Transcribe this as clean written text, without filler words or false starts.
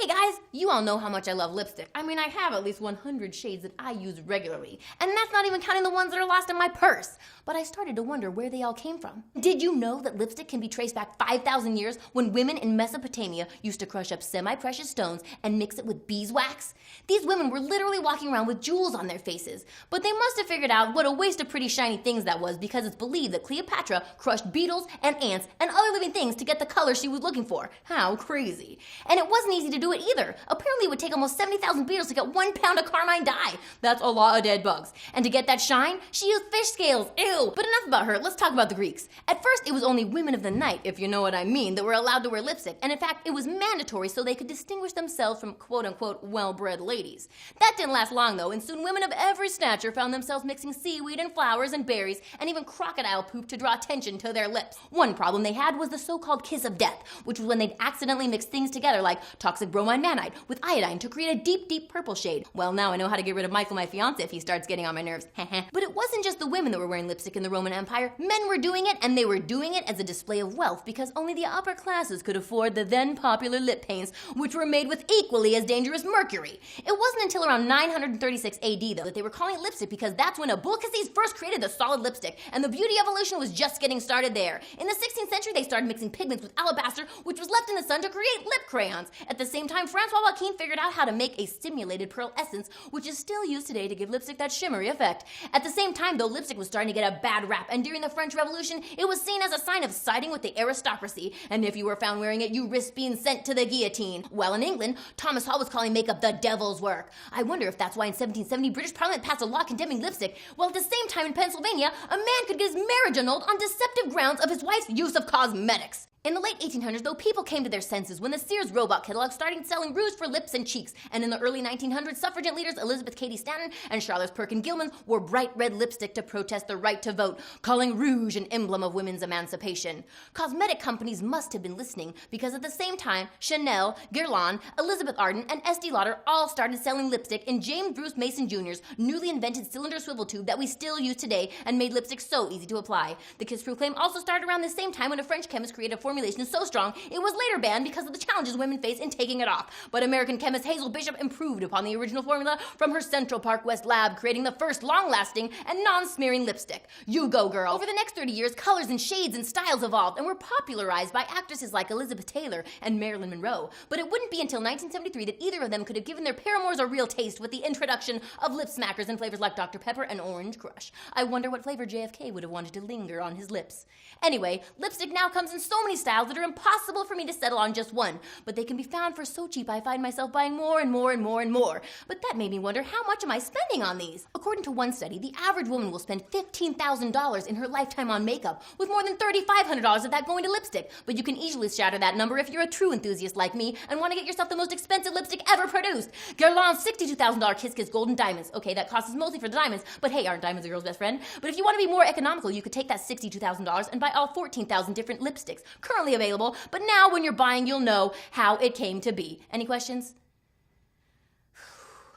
Hey guys, you all know how much I love lipstick. I mean, I have at least 100 shades that I use regularly, and that's not even counting the ones that are lost in my purse. But I started to wonder where they all came from. Did you know that lipstick can be traced back 5,000 years when women in Mesopotamia used to crush up semi-precious stones and mix it with beeswax? These women were literally walking around with jewels on their faces. But they must have figured out what a waste of pretty shiny things that was, because it's believed that Cleopatra crushed beetles and ants and other living things to get the color she was looking for. How crazy. And it wasn't easy to do it either. Apparently it would take almost 70,000 beetles to get 1 pound of carmine dye. That's a lot of dead bugs. And to get that shine, she used fish scales. Ew. But enough about her, let's talk about the Greeks. At first, it was only women of the night, if you know what I mean, that were allowed to wear lipstick. And in fact, it was mandatory so they could distinguish themselves from quote-unquote well-bred ladies. That didn't last long though, and soon women of every stature found themselves mixing seaweed and flowers and berries and even crocodile poop to draw attention to their lips. One problem they had was the so-called kiss of death, which was when they'd accidentally mix things together like toxic bromine mannite with iodine to create a deep, deep purple shade. Well, now I know how to get rid of Michael, my fiance, if he starts getting on my nerves. But it wasn't just the women that were wearing lipstick in the Roman Empire. Men were doing it, and they were doing it as a display of wealth because only the upper classes could afford the then popular lip paints, which were made with equally as dangerous mercury. It wasn't until around 936 AD, though, that they were calling it lipstick because that's when Abulcasis first created the solid lipstick, and the beauty evolution was just getting started there. In the 16th century, they started mixing pigments with alabaster, which was left in the sun to create lip crayons. At the same time, Francois Joaquin figured out how to make a stimulated pearl essence, which is still used today to give lipstick that shimmery effect. At the same time, though, lipstick was starting to get a bad rap, and during the French Revolution, it was seen as a sign of siding with the aristocracy, and if you were found wearing it, you risked being sent to the guillotine. While in England, Thomas Hall was calling makeup the devil's work. I wonder if that's why in 1770, British Parliament passed a law condemning lipstick, while at the same time in Pennsylvania, a man could get his marriage annulled on deceptive grounds of his wife's use of cosmetics. In the late 1800s, though, people came to their senses when the Sears robot catalog started selling rouge for lips and cheeks, and in the early 1900s, suffragette leaders Elizabeth Cady Stanton and Charlotte Perkins Gilman wore bright red lipstick to protest the right to vote, calling rouge an emblem of women's emancipation. Cosmetic companies must have been listening, because at the same time, Chanel, Guerlain, Elizabeth Arden, and Estee Lauder all started selling lipstick in James Bruce Mason Jr.'s newly invented cylinder swivel tube that we still use today and made lipstick so easy to apply. The kiss-proof claim also started around the same time when a French chemist created a formulation so strong it was later banned because of the challenges women face in taking it off. But American chemist Hazel Bishop improved upon the original formula from her Central Park West lab, creating the first long-lasting and non-smearing lipstick. You go, girl. Over the next 30 years, colors and shades and styles evolved and were popularized by actresses like Elizabeth Taylor and Marilyn Monroe. But it wouldn't be until 1973 that either of them could have given their paramours a real taste with the introduction of lip smackers in flavors like Dr. Pepper and Orange Crush. I wonder what flavor JFK would have wanted to linger on his lips. Anyway, lipstick now comes in so many styles that are impossible for me to settle on just one, but they can be found for so cheap I find myself buying more and more and more and more. But that made me wonder, how much am I spending on these? According to one study, the average woman will spend $15,000 in her lifetime on makeup, with more than $3,500 of that going to lipstick. But you can easily shatter that number if you're a true enthusiast like me and want to get yourself the most expensive lipstick ever produced. Guerlain's $62,000 Kiss Kiss Golden Diamonds. Okay, that costs us mostly for the diamonds, but hey, aren't diamonds a girl's best friend? But if you want to be more economical, you could take that $62,000 and buy all 14,000 different lipsticks currently available, but now when you're buying, you'll know how it came to be. Any questions?